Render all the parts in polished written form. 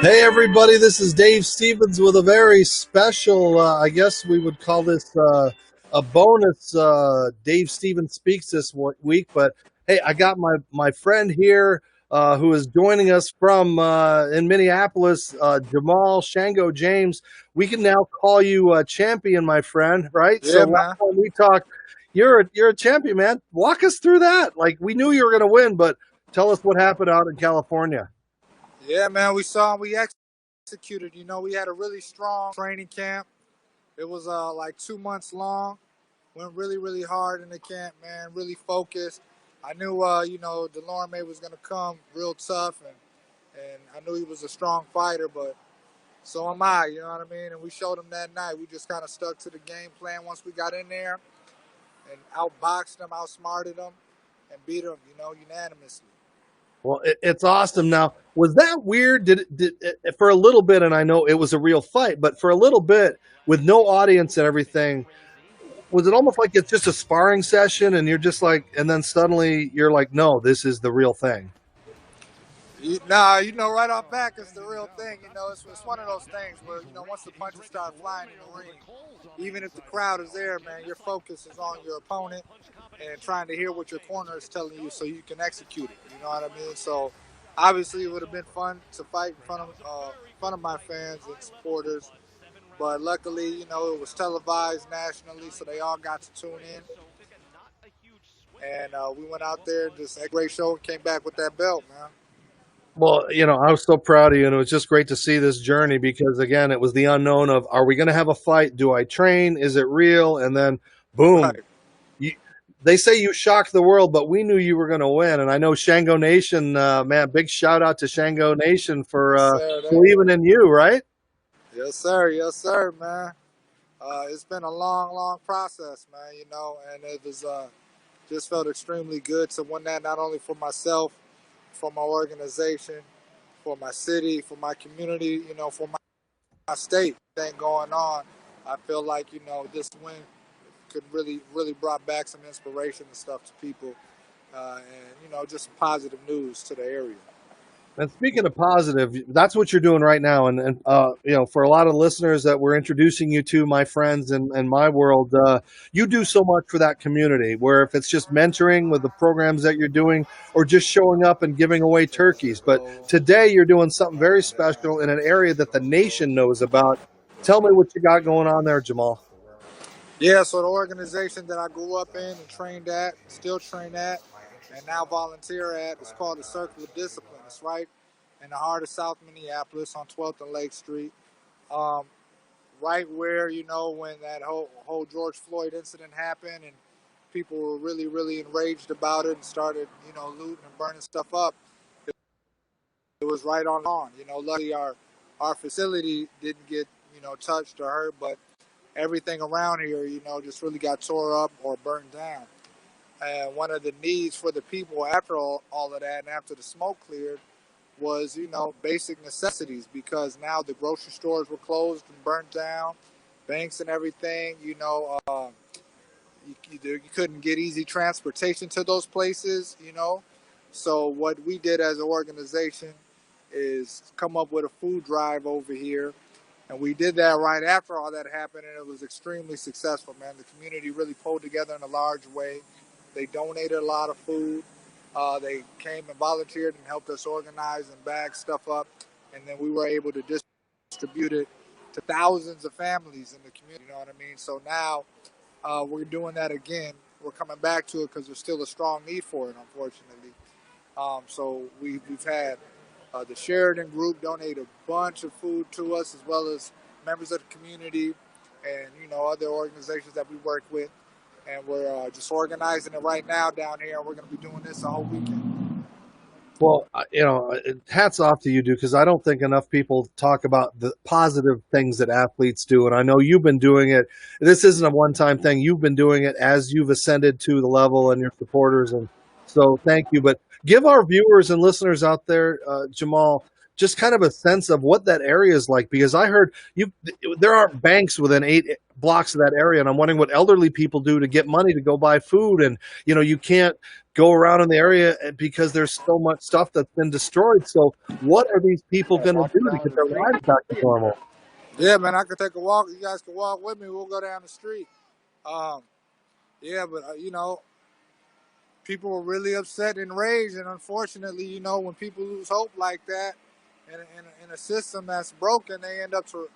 Hey everybody, this is Dave Stevens with a very special, I guess we would call this a bonus Dave Stevens Speaks this week. But hey, I got my friend here who is joining us from in Minneapolis, Jamal Shango James. We can now call you champion, my friend, right? So Yeah, last man. time we talked, you're a champion, man. Walk us through that. Like we knew you were going to win, but tell us what happened out in California. Yeah, man. We executed. We had a really strong training camp. It was like 2 months long. Went really, really hard in the camp, man. Really focused. I knew, Delorme was gonna come real tough, and I knew he was a strong fighter, but so am I. You know what I mean? And we showed him that night. We just kind of stuck to the game plan once we got in there and outboxed him, outsmarted him, and beat him. Unanimously. Well, it's awesome. Now, was that weird? For a little bit, and I know it was a real fight, but for a little bit, with no audience and everything, was it almost like it's just a sparring session, and you're just like, and then suddenly you're like, no, this is the real thing. Right off back, it's the real thing. It's one of those things where, once the punches start flying in the ring, even if the crowd is there, man, your focus is on your opponent and trying to hear what your corner is telling you so you can execute it. You know what I mean? So, obviously, it would have been fun to fight in front of my fans and supporters. But luckily, it was televised nationally, so they all got to tune in. And we went out there and just had a great show and came back with that belt, man. Well, I was so proud of you, and it was just great to see this journey because, again, it was the unknown of, are we going to have a fight? Do I train? Is it real? And then, boom, Right. you, they say you shocked the world, but we knew you were going to win. And I know Shango Nation, man, big shout out to Shango Nation for Yes, sir. believing in you, right? Yes, sir. Yes, sir, man. It's been a long, long process, man. And it was just felt extremely good to win that not only for myself, for my organization, for my city, for my community, for my state. Thing going on, I feel like this win could really, really brought back some inspiration and stuff to people, and just positive news to the area. And speaking of positive, that's what you're doing right now. And for a lot of listeners that we're introducing you to, my friends and my world, you do so much for that community. Where if it's just mentoring with the programs that you're doing, or just showing up and giving away turkeys, but today you're doing something very special in an area that the nation knows about. Tell me what you got going on there, Jamal. Yeah, so the organization that I grew up in and trained at, still train at, and now volunteer at, is called the Circle of Discipline. It's right in the heart of South Minneapolis on 12th and Lake Street. Um, right where, when that whole George Floyd incident happened and people were really, really enraged about it and started, looting and burning stuff up. It was right on. Luckily our facility didn't get, touched or hurt, but everything around here, just really got tore up or burned down. And one of the needs for the people after all of that and after the smoke cleared was, basic necessities because now the grocery stores were closed and burnt down, banks and everything, you couldn't get easy transportation to those places, So what we did as an organization is come up with a food drive over here. And we did that right after all that happened, and it was extremely successful, man. The community really pulled together in a large way. They donated a lot of food. They came and volunteered and helped us organize and bag stuff up. And then we were able to distribute it to thousands of families in the community, you know what I mean? So now we're doing that again. We're coming back to it because there's still a strong need for it, unfortunately. So we've had the Sheridan Group donate a bunch of food to us, as well as members of the community and other organizations that we work with. And we're just organizing it right now down here. And we're going to be doing this a whole weekend. Well, hats off to you, dude, because I don't think enough people talk about the positive things that athletes do. And I know you've been doing it. This isn't a one-time thing. You've been doing it as you've ascended to the level and your supporters. And so thank you. But give our viewers and listeners out there, Jamal, just kind of a sense of what that area is like, because I heard there aren't banks within 8 blocks of that area. And I'm wondering what elderly people do to get money to go buy food. And, you can't go around in the area because there's so much stuff that's been destroyed. So what are these people going to do to get their lives back to normal? Yeah, man, I could take a walk. You guys can walk with me. We'll go down the street. Um, yeah, but people were really upset and enraged, and unfortunately, when people lose hope like that in a system that's broken, they end up to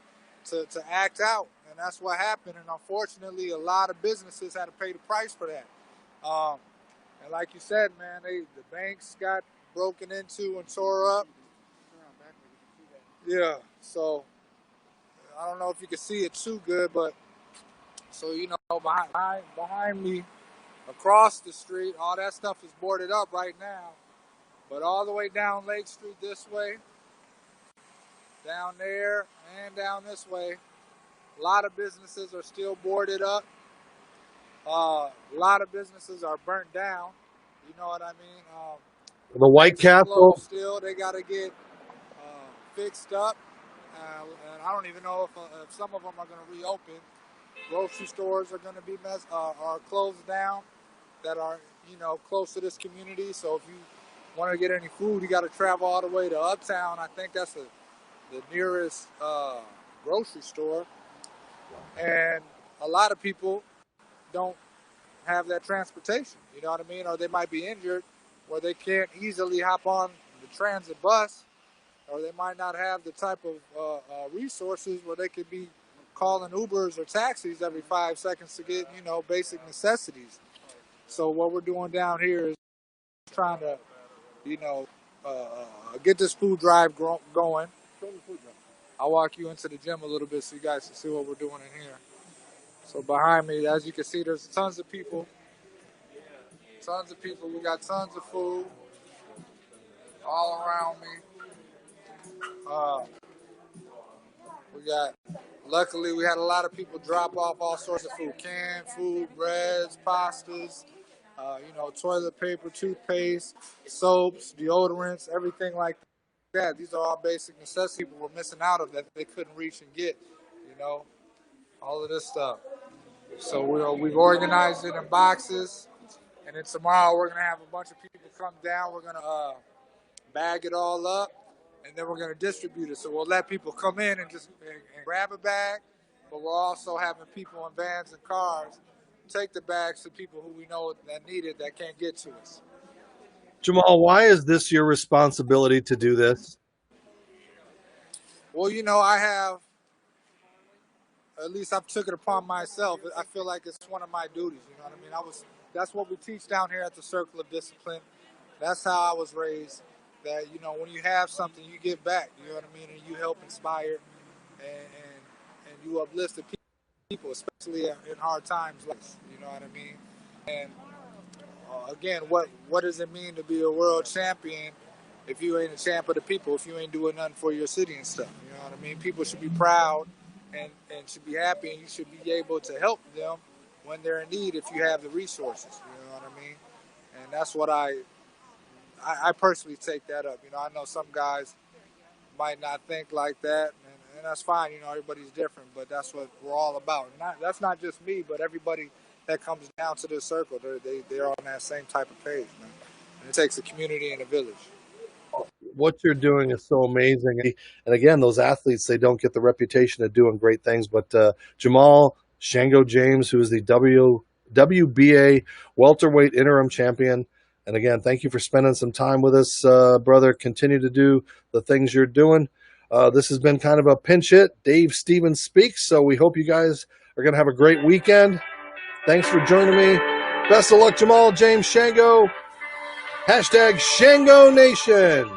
act out, and that's what happened. And unfortunately, a lot of businesses had to pay the price for that. Um, and like you said, man, the banks got broken into and tore up. Yeah, so I don't know if you can see it too good, but so behind me, across the street, all that stuff is boarded up right now. But all the way down Lake Street this way, down there, and down this way, a lot of businesses are still boarded up. A lot of businesses are burnt down. You know what I mean? The White Banks are closed Castle. still. They got to get fixed up. And I don't even know if some of them are going to reopen. Grocery stores are going to be are closed down that are close to this community. So if you want to get any food, you got to travel all the way to Uptown. I think that's the nearest grocery store. And a lot of people don't have that transportation. You know what I mean? Or they might be injured, where they can't easily hop on the transit bus, or they might not have the type of resources where they could be calling Ubers or taxis every 5 seconds to get basic necessities. So what we're doing down here is trying to you know get this food drive going. I'll walk you into the gym a little bit so you guys can see what we're doing in here. So behind me, as you can see, there's tons of people. Tons of people. We got tons of food all around me. Uh, we got. Luckily, we had a lot of people drop off all sorts of food: canned food, breads, pastas, toilet paper, toothpaste, soaps, deodorants, everything like that. These are all basic necessities people were missing out of that they couldn't reach and get. You know, all of this stuff. So we've organized it in boxes, and then tomorrow we're gonna have a bunch of people come down. We're gonna bag it all up, and then we're gonna distribute it. So we'll let people come in and just and grab a bag, but we're also having people in vans and cars take the bags to people who we know that need it that can't get to us. Jamal, why is this your responsibility to do this? Well, I have. At least I've took it upon myself. I feel like it's one of my duties. You know what I mean? That's what we teach down here at the Circle of Discipline. That's how I was raised. That when you have something, you give back. You know what I mean, and you help inspire, and you uplift the people, especially in hard times like this. You know what I mean? And again, what does it mean to be a world champion if you ain't a champ of the people? If you ain't doing nothing for your city and stuff, you know what I mean? People should be proud and should be happy, and you should be able to help them when they're in need if you have the resources. You know what I mean? And that's what I personally take that up. I know some guys might not think like that, and that's fine. Everybody's different, but that's what we're all about. That's not just me, but everybody that comes down to this circle, they're on that same type of page, man. And it takes a community and a village. What you're doing is so amazing. And again, those athletes, they don't get the reputation of doing great things. But Jamal Shango James, who is the WBA Welterweight Interim Champion. And again, thank you for spending some time with us, brother. Continue to do the things you're doing. This has been kind of a pinch hit. Dave Stevens speaks. So we hope you guys are going to have a great weekend. Thanks for joining me. Best of luck, Jamal James Shango. Hashtag Shango Nation.